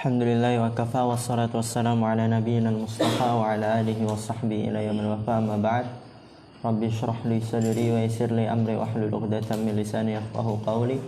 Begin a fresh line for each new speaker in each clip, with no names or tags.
Alhamdulillah wa kafa wassalatu wassalamu ala nabiyyina al-mustafa wa ala alihi wa sahbihi ila yaumil wafa ma ba'd. Rabbi shrah li sadri wa yassir li amri wa hlul 'uqdatam min lisani yafqahu qawli.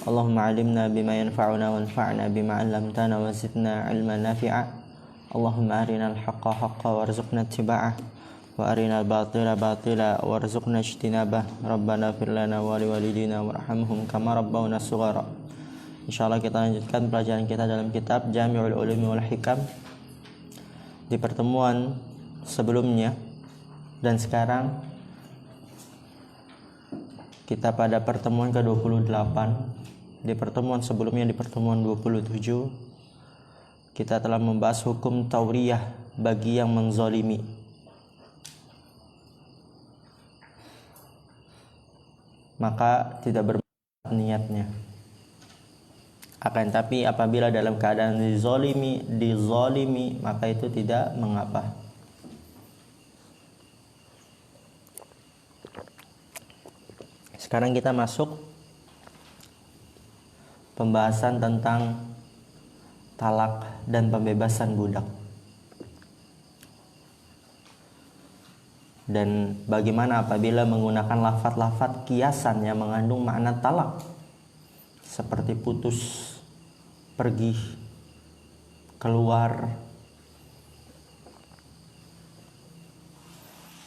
Allahumma 'allimna bima yanfa'una wanfa'na bima 'allamtana wa zidna 'ilman nafi'a. Allahumma arina al-haqqa haqqan warzuqna ittiba'ah wa arina al-batila batila warzuqna ijtinabah. Rabbana ighfir lana wa liwalidina warhamhum kama rabbawna shighara. Insyaallah kita lanjutkan pelajaran kita dalam kitab Jami'ul Ulumi wal Hikam. Di pertemuan sebelumnya dan sekarang kita pada pertemuan ke-28. Di pertemuan sebelumnya, di pertemuan 27, kita telah membahas hukum tauriyah bagi yang menzalimi. Maka tidak bermanfaat niatnya. Akan tapi apabila dalam keadaan dizalimi, maka itu tidak mengapa. Sekarang kita masuk pembahasan tentang talak dan pembebasan budak. Dan bagaimana apabila menggunakan lafaz-lafaz kiasan yang mengandung makna talak, seperti putus, pergi, keluar.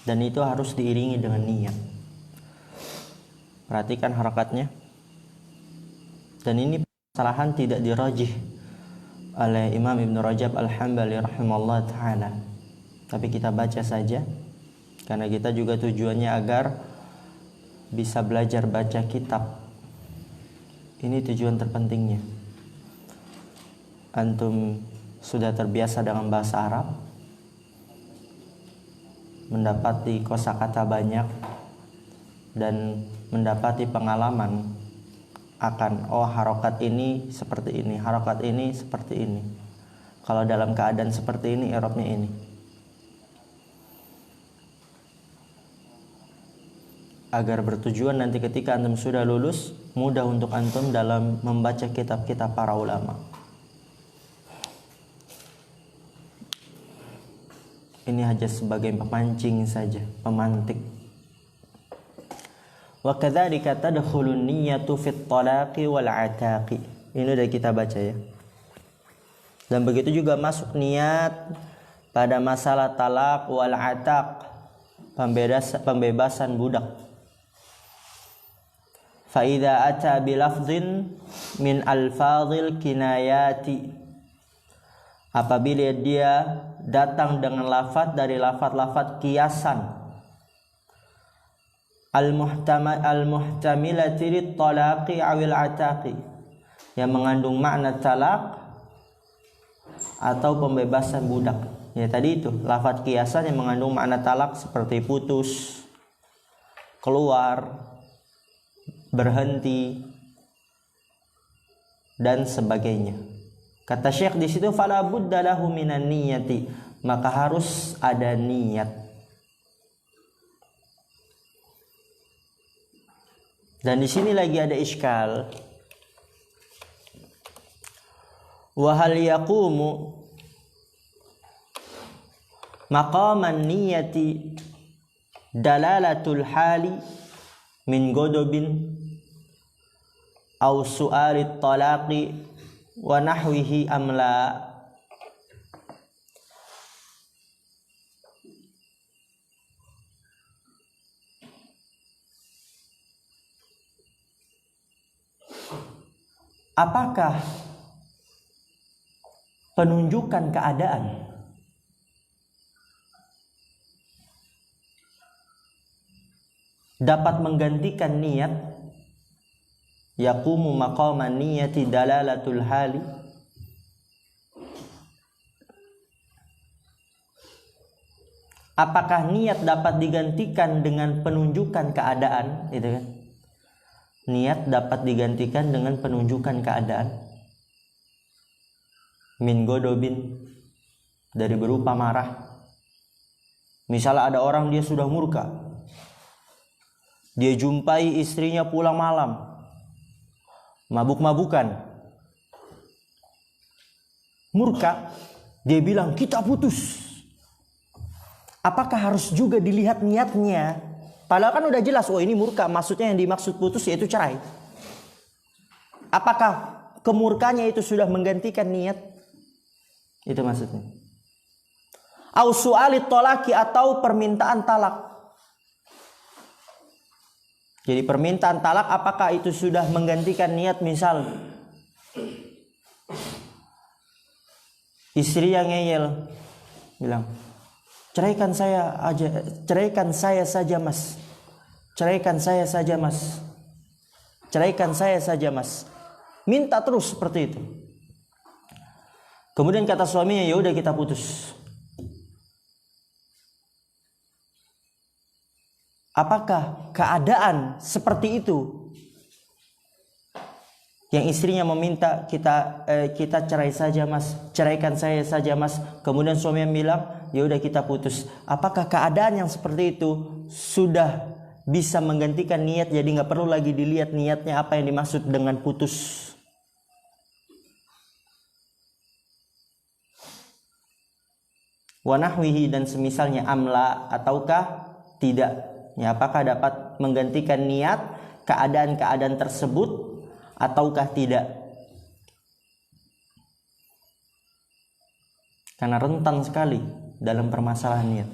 Dan itu harus diiringi dengan niat. Perhatikan harakatnya. Dan ini kesalahan tidak dirajih oleh Imam Ibn Rajab Al-Hambali rahimahullah ta'ala. Tapi kita baca saja, karena kita juga tujuannya agar bisa belajar baca kitab. Ini tujuan terpentingnya. Antum sudah terbiasa dengan bahasa Arab, mendapati kosakata banyak, dan mendapati pengalaman akan harokat ini seperti ini, harokat ini seperti ini. Kalau dalam keadaan seperti ini, i'rabnya ini. Agar bertujuan nanti ketika antum sudah lulus, mudah untuk antum dalam membaca kitab-kitab para ulama. Ini hanya sebagai pemancing saja, pemantik. Wa kadzalika tadkhulun niyyatu fit talaqi wal 'ataqi. Ini udah kita baca ya. Dan begitu juga masuk niat pada masalah talak wal 'ataq, pembebasan budak. Fa'idha ata bilafzin min alfadhil kinayati, apabila dia datang dengan lafaz dari lafaz-lafaz kiasan al-muhtamilati lit-talaqi awil ataqi, yang mengandung makna talak atau pembebasan budak. Ya tadi itu lafaz kiasan yang mengandung makna talak seperti putus, keluar, berhenti, dan sebagainya. Kata Syekh di situ, fala budda lahu minan niyyati, maka harus ada niat. Dan di sini lagi ada iskal. Wa hal yaqumu maqaman niyyati dalalatul hali min godobin aw su'alit talaqi wa nahwihi amla. Apakah penunjukan keadaan dapat menggantikan niat? Yaqumu maqaman niyyati dalalatul hali. Apakah niat dapat digantikan dengan penunjukan keadaan, gitu kan? Niat dapat digantikan dengan penunjukan keadaan. Min godobin, dari berupa marah. Misalnya ada orang dia sudah murka, dia jumpai istrinya pulang malam, mabuk-mabukan.
murka, dia bilang kita putus. Apakah harus juga dilihat niatnya? Padahal kan udah jelas, oh ini murka, maksudnya yang dimaksud putus yaitu cerai. Apakah kemurkanya itu sudah menggantikan niat? Itu maksudnya. Au su'alit tolaki, atau permintaan talak. Jadi permintaan talak apakah itu sudah menggantikan niat? Misal istri yang ngeyel bilang, ceraikan saya saja mas. Ceraikan saya saja mas. Ceraikan saya saja mas. Minta terus seperti itu. Kemudian kata suaminya, ya udah kita putus. Apakah keadaan seperti itu yang istrinya meminta kita cerai saja mas, ceraikan saya saja mas, kemudian suaminya bilang ya udah kita putus. Apakah keadaan yang seperti itu sudah bisa menggantikan niat, jadi nggak perlu lagi dilihat niatnya apa yang dimaksud dengan putus? Wa nahwihi, dan semisalnya, amla, ataukah tidak? Ya, apakah dapat menggantikan niat keadaan-keadaan tersebut ataukah tidak? Karena rentan sekali dalam permasalahan niat.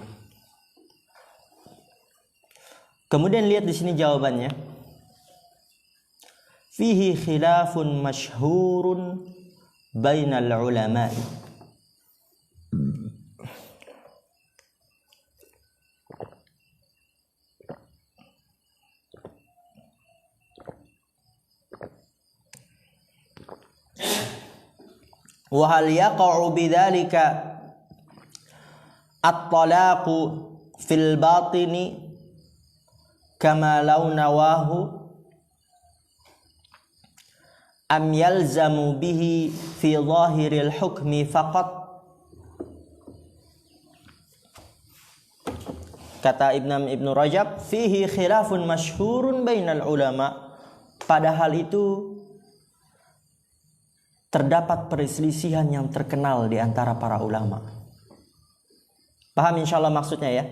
Kemudian lihat di sini jawabannya. Fihi khilafun masyhurun bainal ulama'i. Wa hal yaqa'u bidzalika at-talaqu fil batini kama law nawahu am yalzamu bihi fi zahiril hukmi faqat? Kata Ibnu Rajab, fihi khilafun masyhurun bainal ulama. Padahal itu terdapat perselisihan yang terkenal di antara para ulama. Paham insyaallah maksudnya ya?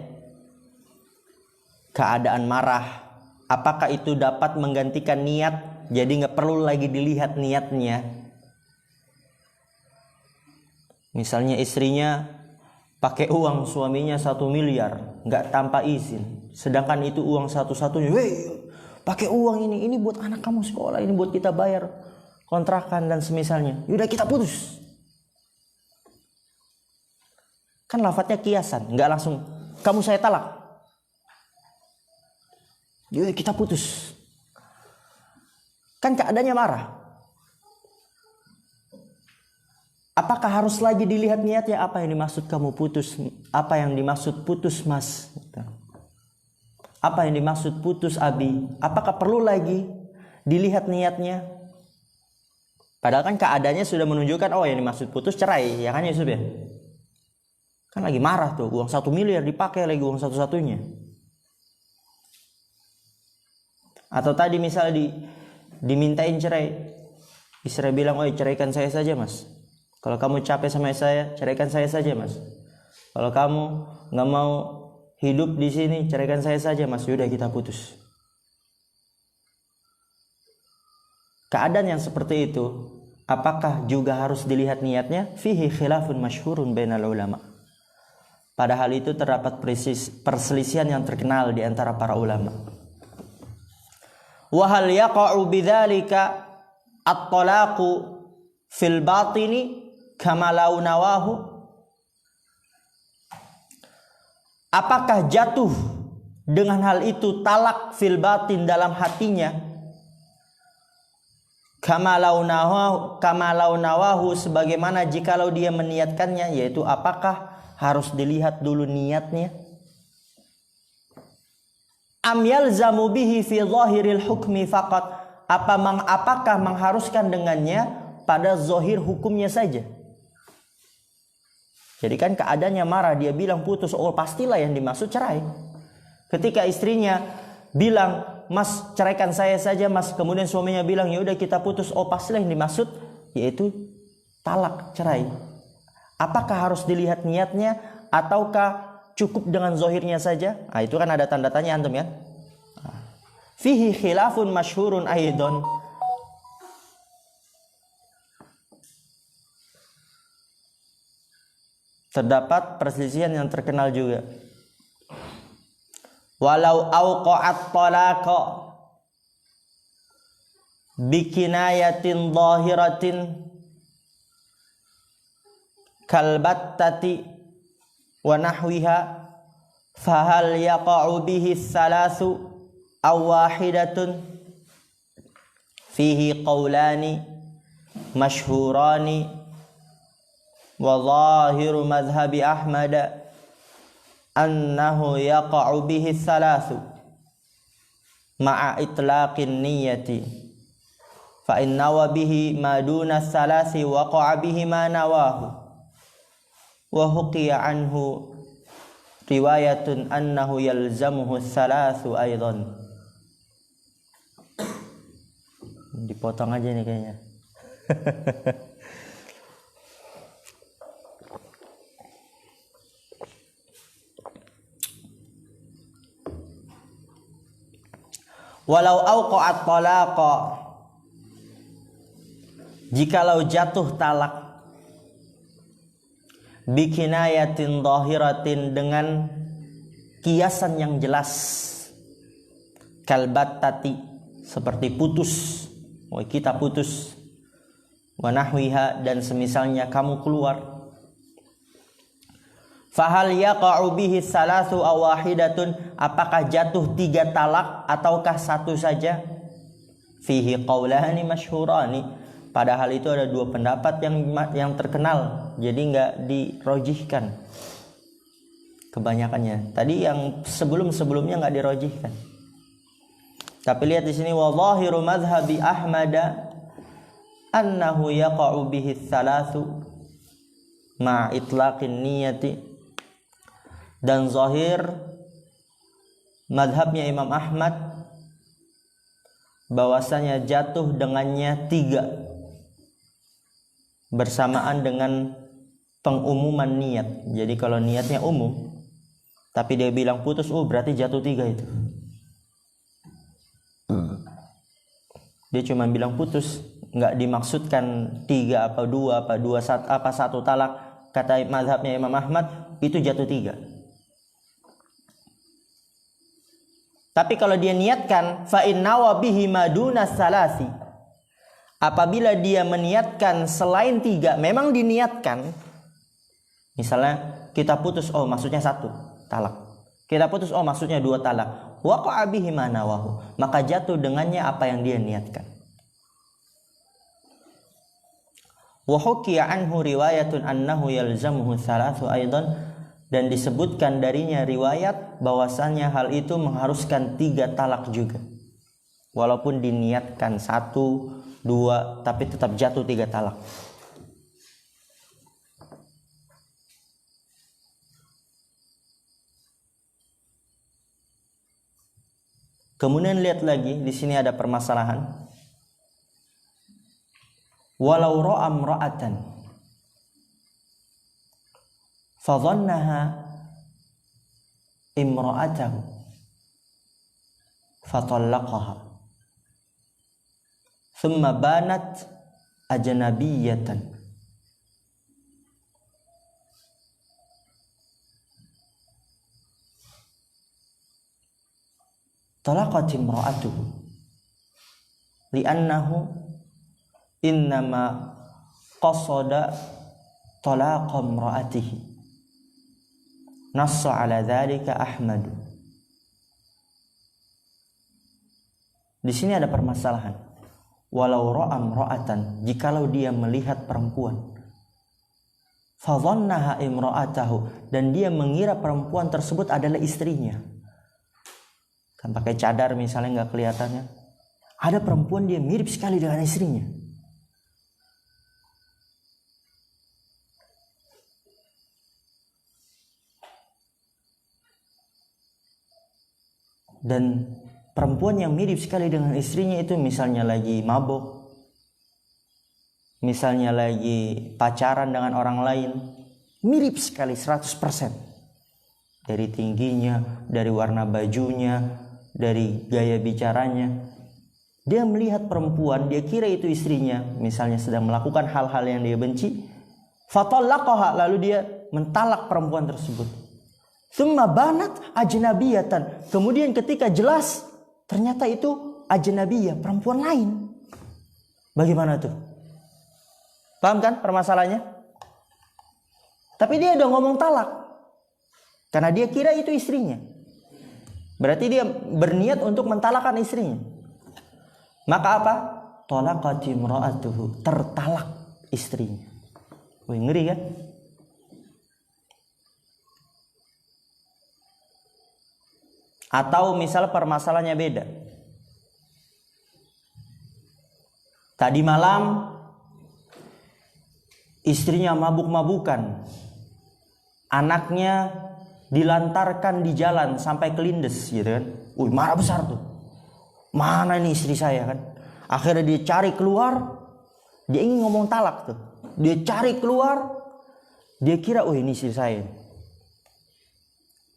Keadaan marah, apakah itu dapat menggantikan niat? Jadi nggak perlu lagi dilihat niatnya. Misalnya istrinya pakai uang suaminya 1 miliar, nggak tanpa izin. Sedangkan itu uang satu-satunya. Pakai uang ini buat anak kamu sekolah, ini buat kita bayar kontrakan dan semisalnya. Yaudah kita putus. Kan lafadznya kiasan, nggak langsung kamu saya talak. Yaudah kita putus. Kan keadaannya marah. Apakah harus lagi dilihat niatnya? Apa yang dimaksud kamu putus? Apa yang dimaksud putus mas? Apa yang dimaksud putus abi? Apakah perlu lagi dilihat niatnya? Padahal kan keadaannya sudah menunjukkan, oh yang dimaksud putus cerai, ya kan Yusuf ya? Kan lagi marah tuh, uang 1 miliar dipakai lagi uang satu-satunya. Atau tadi misalnya dimintain cerai, istri bilang, oh ceraikan saya saja mas. Kalau kamu capek sama saya, ceraikan saya saja mas. Kalau kamu nggak mau hidup di sini, ceraikan saya saja mas. Yaudah kita putus. Keadaan yang seperti itu, apakah juga harus dilihat niatnya? Fihi khilafun masyhurun bainal ulama. Padahal itu terdapat perselisihan yang terkenal di antara para ulama. Wa hal yaqa'u bidzalika at-talaqu fil batini kama law nawahu? Apakah jatuh dengan hal itu talak fil batin dalam hatinya? Kama law nawahu, sebagaimana jikalau dia meniatkannya, yaitu apakah harus dilihat dulu niatnya? Am yalzamu bihi fi zahiril hukmi faqat, apakah mengharuskan dengannya pada zahir hukumnya saja? Jadi kan keadaannya marah, dia bilang putus, oh pastilah yang dimaksud cerai. Ketika istrinya bilang, mas ceraikan saya saja mas, kemudian suaminya bilang ya udah kita putus, oh pastilah yang dimaksud yaitu talak, cerai. Apakah harus dilihat niatnya ataukah cukup dengan zahirnya saja? Nah, itu kan ada tanda tanya antum ya. Fihi khilafun masyhurun aidon. Terdapat perselisihan yang terkenal juga. Walau auqa'at talaqa bikinayatin zahiratin kalbattati wa nahwiha fahal yaqa'u bihi thalathu aw wahidatun? Fihi qawlani masyhurani wa zahiru madhhabi Ahmad annahu yaqa'u bihi thalathu ma'a itlaqin niyyati fa in nawa bihi ma duna thalathi waqa'a bihi ma nawahu wa huqiya anhu riwayatun annahu yalzamuhu thalathu aidan. Dipotong aja nih kayaknya. Walau auqa'at talaqa, jikalau jatuh talak, bikinayatin zahiratin dengan kiasan yang jelas, kalbattati seperti putus, oh kita putus, wa nahwiha dan semisalnya kamu keluar. Fahal yaqa'u bihi thalathu aw wahidatun, apakah jatuh 3 talak ataukah 1 saja? Fihi qaulani masyhurani, padahal itu ada 2 pendapat yang terkenal, jadi enggak dirojihkan kebanyakannya. Tadi yang sebelumnya enggak dirojihkan. Tapi lihat di sini, wa zahiru madhhabi Ahmad annahu yaqa'u bihi thalathu ma itlaqin niyyati, dan zahir madhabnya Imam Ahmad bahwasanya jatuh dengannya 3 bersamaan dengan pengumuman niat. Jadi kalau niatnya umum tapi dia bilang putus, berarti jatuh 3 itu. Dia cuma bilang putus, nggak dimaksudkan 3 apa 2 apa 2 apa 1 talak. Kata mazhabnya Imam Ahmad itu jatuh 3. Tapi kalau dia niatkan fa innawa bihi maduna salasi, apabila dia meniatkan selain 3, memang diniatkan. Misalnya kita putus, maksudnya 1 talak. Kita putus, maksudnya 2 talak. Waqa'a bihi ma nawahu, maka jatuh dengannya apa yang dia niatkan. Wa hukiya anhu riwayatun annahu yalzamuhu thalathu aidan, dan disebutkan darinya riwayat bahwasannya hal itu mengharuskan 3 talak juga. Walaupun diniatkan 1, 2, tapi tetap jatuh 3 talak. Kemudian lihat lagi, di sini ada permasalahan. Walau ra'a imra'atan fadhannaha imra'atahu fatallaqaha thumma banat ajnabiyatan talaqat imra'atuhu li'annahu innama qasada talaqa imra'atihi. Nassa ala dzalika Ahmad. Di sini ada permasalahan. Walau ra'a imra'atan, jikalau dia melihat perempuan, fadhannaha imra'atahu, dan dia mengira perempuan tersebut adalah istrinya. Kan pakai cadar misalnya, enggak kelihatannya. Ada perempuan dia mirip sekali dengan istrinya. Dan perempuan yang mirip sekali dengan istrinya itu misalnya lagi mabuk, misalnya lagi pacaran dengan orang lain, mirip sekali 100%. Dari tingginya, dari warna bajunya, dari gaya bicaranya. Dia melihat perempuan, dia kira itu istrinya, misalnya sedang melakukan hal-hal yang dia benci. Fatallaqaha, lalu dia mentalak perempuan tersebut. Tsumma banat ajnabiyatan. Kemudian ketika jelas ternyata itu ajnabiyah, perempuan lain. Bagaimana tuh? Paham kan permasalahannya? Tapi dia udah ngomong talak. Karena dia kira itu istrinya. Berarti dia berniat untuk mentalakkan istrinya. Maka apa? Talaqat imra'atuhu, tertalak istrinya. Wih, ngeri kan? Atau misal permasalahannya beda. Tadi malam istrinya mabuk-mabukan. Anaknya dilantarkan di jalan sampai kelindes gitu kan. Wih, marah besar tuh. Mana ini istri saya kan? Akhirnya dia cari keluar. Dia ingin ngomong talak tuh. Dia cari keluar. Dia kira, oh ini istri saya.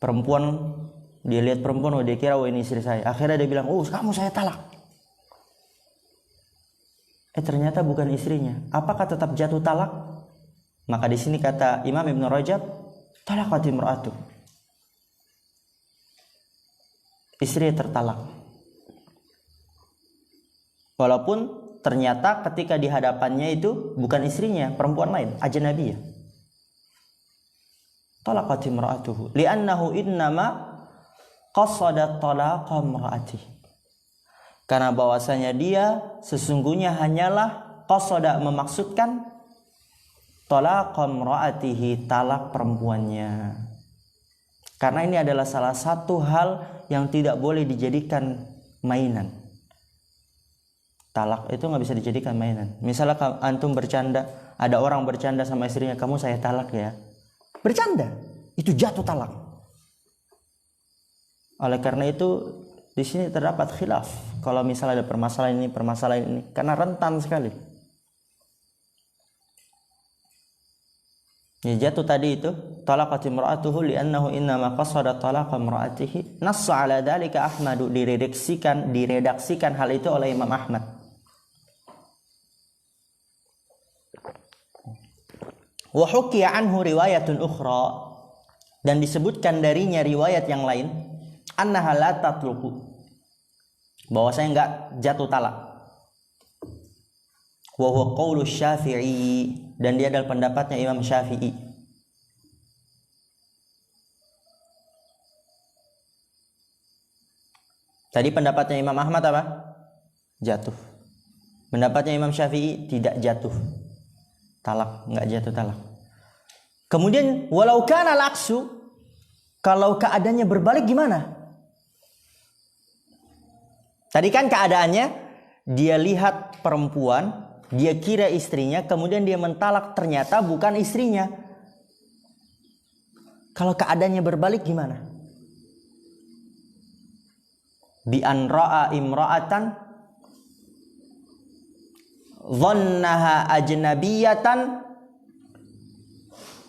Perempuan, dia lihat perempuan, oh dia kira, oh ini istri saya. Akhirnya dia bilang, oh kamu saya talak. Ternyata bukan istrinya. Apakah tetap jatuh talak? Maka di sini kata Imam Ibn Rajab, talaqat imra'atuh. Istri tertalak. Walaupun ternyata ketika di hadapannya itu bukan istrinya, perempuan lain, ajnabiyah. Talaqat imra'atuhu li'annahu innama qasada talaqa imra'atihi. Karena bahwasanya dia sesungguhnya hanyalah qasada, memaksudkan talaqa imra'atihi, talak perempuannya. Karena ini adalah salah satu hal yang tidak boleh dijadikan mainan. Talak itu nggak bisa dijadikan mainan. Misalnya antum bercanda, ada orang bercanda sama istrinya, kamu saya talak ya. Bercanda, itu jatuh talak. Oleh karena itu di sini terdapat khilaf. Kalau misalnya ada permasalahan ini, karena rentan sekali. Ya, jatuh tadi itu talaqat imra'atuhu li'annahu innama qasada talaqa imra'atihi. Nassa 'ala dzalika Ahmadu, diredaksikan hal itu oleh Imam Ahmad. Wa hukiya anhu riwayatun ukhra, dan disebutkan darinya riwayat yang lain, annaha la tatluqu, bahwasanya enggak jatuh talak. Wa huwa qaulu Syafi'i, dan dia adalah pendapatnya Imam Syafi'i. Tadi pendapatnya Imam Ahmad apa? Jatuh. Pendapatnya Imam Syafi'i tidak jatuh talak, enggak jatuh talak. Kemudian walau kana laksu, kalau keadaannya berbalik gimana? Tadi kan keadaannya dia lihat perempuan, dia kira istrinya, kemudian dia mentalak, ternyata bukan istrinya. Kalau keadaannya berbalik gimana? Bi an ra'a imra'atan dhannaha ajnabiyatan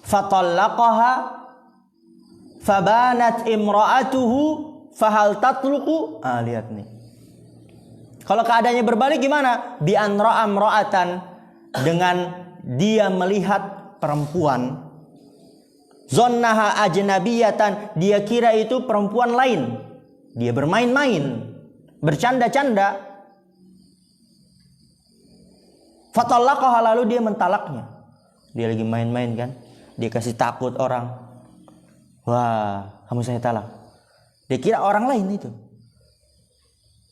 fatallaqaha fabanat imra'atuhu fahal tatluqu. Lihat nih. Kalau keadaannya berbalik gimana? Bi an ra'a imra'atan, dengan dia melihat perempuan, dhannaha ajnabiyatan, dia kira itu perempuan lain. Dia bermain-main, bercanda-canda. Fatallaqaha, lalu dia mentalaknya. Dia lagi main-main kan, dia kasih takut orang. Wah, kamu saya talak. Dia kira orang lain itu.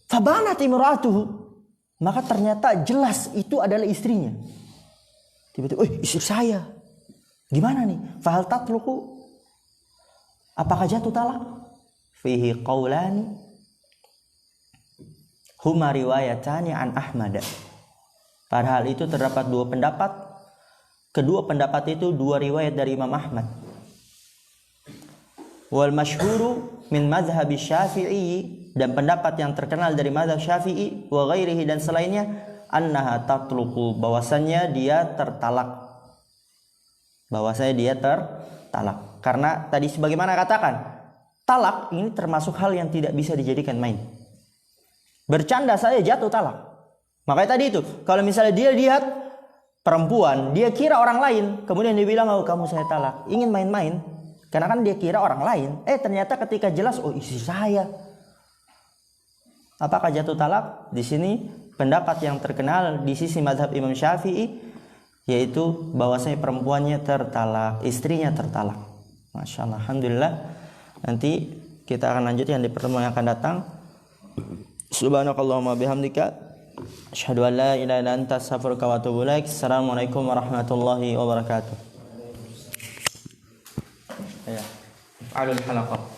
Fabanat imra'atuhu, maka ternyata jelas itu adalah istrinya. Tiba-tiba, istri saya. Gimana nih? Fahal tatluqu, apakah jatuh talak? Fihi qaulani huma riwayatani an Ahmad. Padahal itu terdapat dua pendapat. Kedua pendapat itu dua riwayat dari Imam Ahmad. Wal masyhuru min mazhab Syafi'i, dan pendapat yang terkenal dari mazhab Syafi'i wa ghairihi, dan selainnya, annaha tatluqu, bahwasannya dia tertalak. bahwasanya dia tertalak. Karena tadi sebagaimana katakan, talak ini termasuk hal yang tidak bisa dijadikan main. Bercanda saja jatuh talak. Makanya tadi itu, kalau misalnya dia lihat perempuan, dia kira orang lain, kemudian dia bilang, oh kamu saya talak, ingin main-main, karena kan dia kira orang lain. Ternyata ketika jelas, oh istri saya. Apakah jatuh talak? Di sini pendapat yang terkenal di sisi mazhab Imam Syafi'i, yaitu bahwasanya perempuannya tertalak, istrinya tertalak. Masya Allah, alhamdulillah. Nanti kita akan lanjutkan di pertemuan yang akan datang. Subhanakallahumma bihamdika asyhadu an la ilaha illa anta astaghfiruka wa atubu ilaik. Assalamualaikum warahmatullahi wabarakatuh. Ya. Alul halaqah.